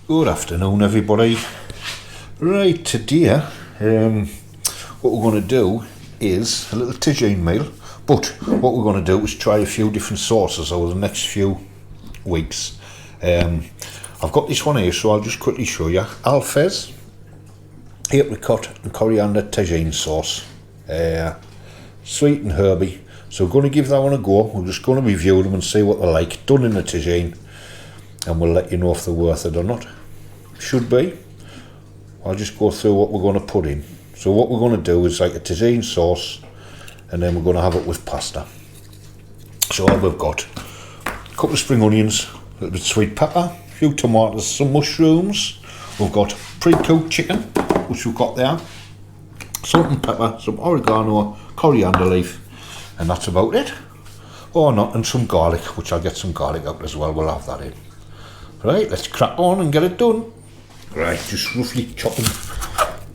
Good afternoon, everybody. Right, today what we're going to do is a little tagine meal, but what we're going to do is try a few different sauces over the next few weeks. I've got this one here, so I'll just quickly show you. FALVOURS apricot and coriander tagine sauce, sweet and herby. So we're going to give that one a go. We're just going to review them and see what they're like, done in the tagine, and we'll let you know if they're worth it or not. Should be. I'll just go through what we're going to put in. So what we're going to do is like a tagine sauce, and then we're going to have it with pasta. So all we've got, a couple of spring onions, a little bit of sweet pepper, a few tomatoes, some mushrooms. We've got pre-cooked chicken, which we've got there, salt and pepper, some oregano, coriander leaf, and that's about it. Or not, and some garlic, which I'll get some garlic out as well. We'll have that in. Right, let's crack on and get it done. Right, just roughly chopping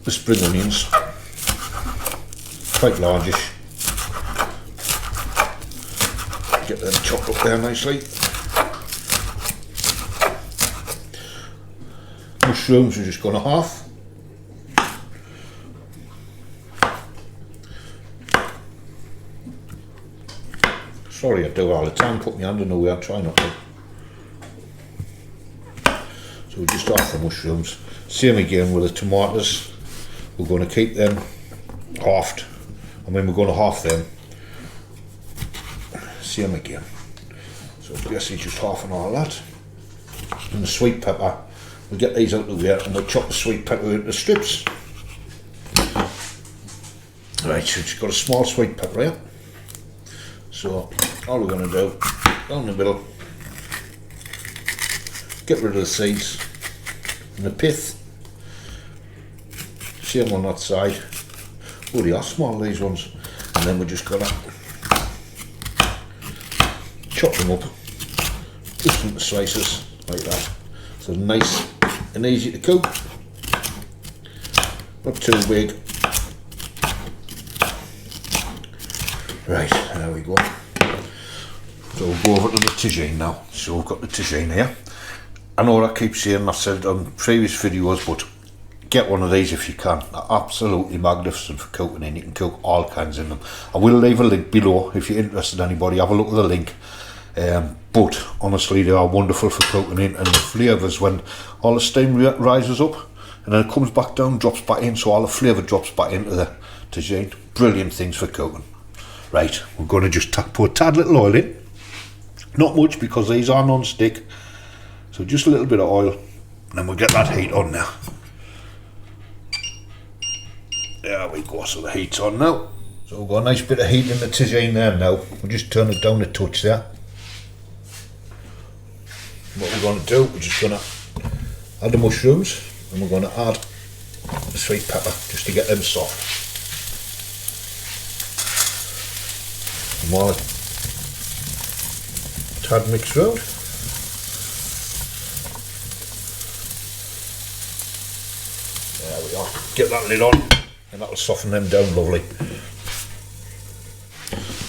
the spring onions, quite largish. Get them chopped up there nicely. Mushrooms we're just going to half. Sorry, I do all the time, put my hand in the way, I try not to. So we just half the mushrooms. Same again with the tomatoes. We're going to keep them halved. I mean, we're going to half them. Same again. So basically just half and all that. And the sweet pepper, we'll get these out of the way and we'll chop the sweet pepper into strips. Right, so just got a small sweet pepper here. So all we're going to do, down the middle, get rid of the seeds and the pith. Same on that side. Oh, they are small, these ones. And then we're just gonna chop them up just into slices like that. So nice and easy to cook. Not too big. Right, there we go. So we'll go over to the tagine now. So we've got the tagine here. I know I keep saying, I've said it on previous videos, but get one of these if you can. They're absolutely magnificent for cooking in. You can cook all kinds in them. I will leave a link below if you're interested, anybody, have a look at the link. But honestly, they are wonderful for cooking in, and the flavours, when all the steam rises up and then it comes back down, drops back in, so all the flavour drops back into the tagine. Brilliant things for cooking. Right, we're going to just put a tad little oil in. Not much, because these are non-stick. So just a little bit of oil, and then we'll get that heat on now. There we go, so the heat's on now. So we've got a nice bit of heat in the tagine there now. We'll just turn it down a touch there. What we're going to do, we're just going to add the mushrooms, and we're going to add the sweet pepper, just to get them soft. And while a tad mixed round, there we are. Get that lid on and that'll soften them down lovely.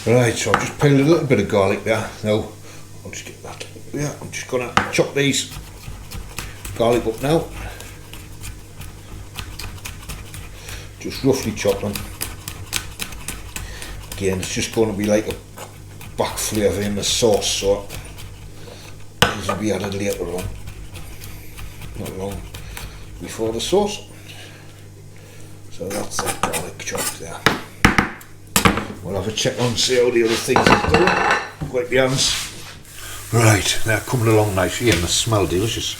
Right, so I've just peeled a little bit of garlic there. Now I'll just get that. Yeah, I'm just gonna chop these garlic up now. Just roughly chop them. Again, it's just going to be like a back flavour in the sauce, so these will be added later on, not long before the sauce. So that's that garlic chopped there. We'll have a check on, see how the other things are doing. Wipe the hands. Right, they're coming along nicely and they smell delicious.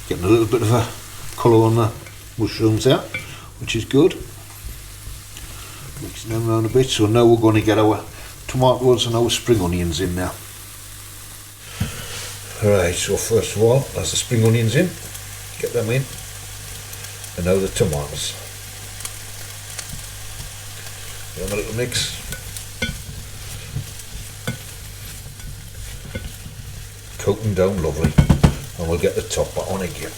Getting a little bit of a colour on the mushrooms there, which is good. Mixing them around a bit. So now we're going to get our tomatoes and our spring onions in there. Right, so first of all, there's the spring onions in. Get them in. And now the tomatoes. Give them a little mix. Cook them down lovely. And we'll get the top back on again.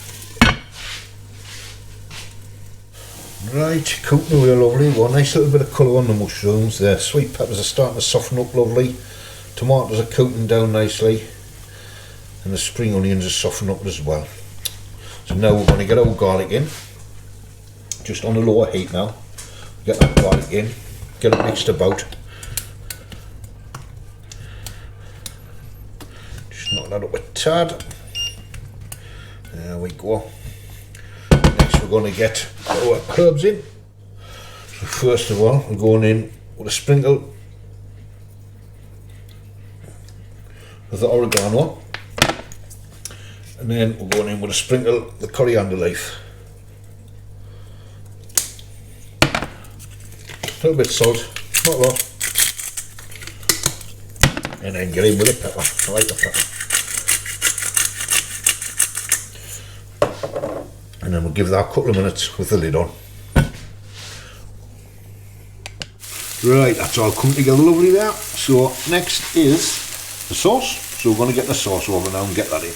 Right, cooking away lovely. Well, nice little bit of colour on the mushrooms. The sweet peppers are starting to soften up lovely. Tomatoes are cooking down nicely. And the spring onions are softening up as well. So now we're going to get our garlic in, just on a lower heat now. Get that garlic in, get it mixed about. Just knock that up a tad. There we go. Next we're going to get our herbs in. So first of all, we're going in with a sprinkle of the oregano, and then we're going in with a sprinkle of the coriander leaf, a little bit of salt, not a lot, and then get in with the pepper. I like the pepper. And then we'll give that a couple of minutes with the lid on. Right, that's all come together lovely there. So next is the sauce. So we're going to get the sauce over now and get that in.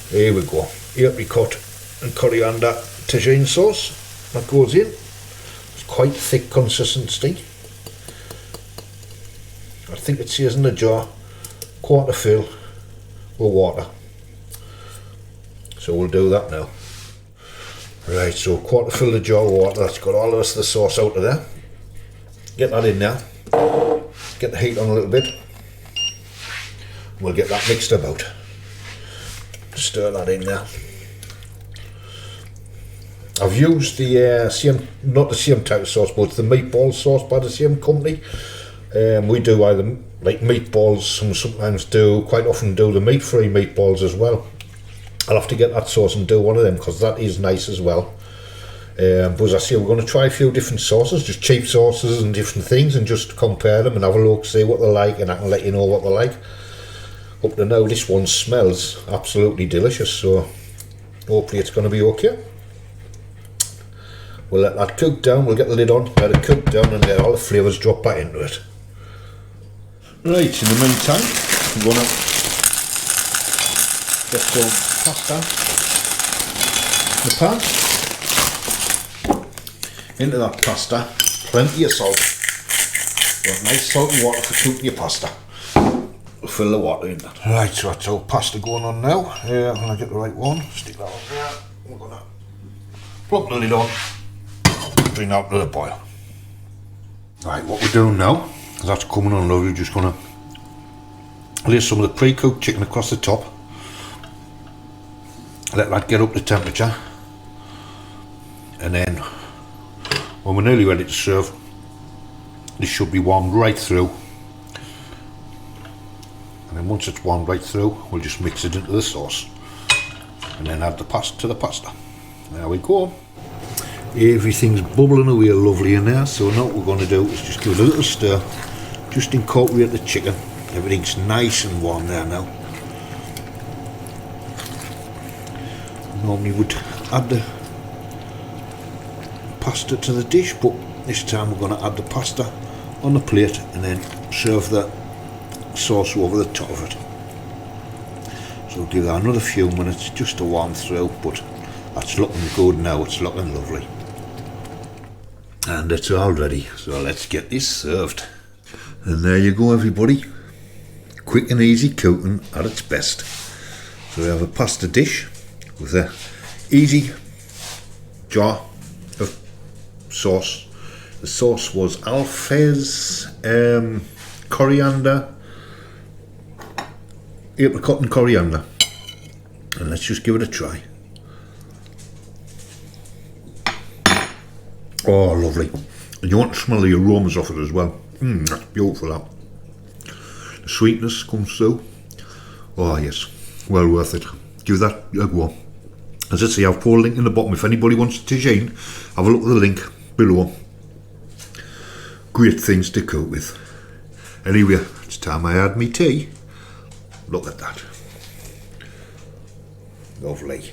Here we go. Apricot and coriander tagine sauce. That goes in. It's quite thick consistency. I think it says in the jar, quarter fill with water. So we'll do that now. Right, so quarter fill the jar with water. That's got all the rest of the sauce out of there. Get that in now. Get the heat on a little bit. We'll get that mixed about. Stir that in there. I've used the same, not the same type of sauce, but it's the meatball sauce by the same company. We do either like meatballs, and sometimes do, quite often do the meat-free meatballs as well. I'll have to get that sauce and do one of them because that is nice as well. But as I say, we're going to try a few different sauces, just cheap sauces and different things, and just compare them and have a look, see what they're like, and I can let you know what they're like. Up to now, this one smells absolutely delicious, so hopefully it's going to be okay. We'll let that cook down, we'll get the lid on, let it cook down and let all the flavours drop back into it. Right, in the meantime, I'm going to get some pasta in the pan. Into that pasta, plenty of salt. Got nice salt and water for cooking your pasta. We'll fill the water in that. Right, so that's our pasta going on now. I'm going to get the right one, stick that on there. We're going to plug the lid on, bring that to the boil. Right, what we're doing now, is that's coming on low, we're just going to lay some of the pre-cooked chicken across the top. Let that get up to temperature. And then, when we're nearly ready to serve, this should be warmed right through. And then once it's warmed right through, we'll just mix it into the sauce. And then add the pasta to the pasta. There we go. Everything's bubbling away lovely in there, so now what we're going to do is just give it a little stir, just incorporate the chicken. Everything's nice and warm there now. Normally would add the pasta to the dish, but this time we're going to add the pasta on the plate and then serve the sauce over the top of it. So we'll give that another few minutes just to warm through, but that's looking good now, it's looking lovely. And it's all ready, so let's get this served. And there you go everybody, quick and easy cooking at its best. So we have a pasta dish with a easy jar of sauce. The sauce was FALVOURS, coriander, apricot and coriander. And let's just give it a try. Oh, lovely. And you want to smell the aromas of it as well. That's beautiful, that. The sweetness comes through. Oh yes, well worth it. Give that a go. As I say, I've put a link in the bottom. If anybody wants tagine, have a look at the link below. Great things to cook with. Anyway, it's time I had me tea. Look at that. Lovely.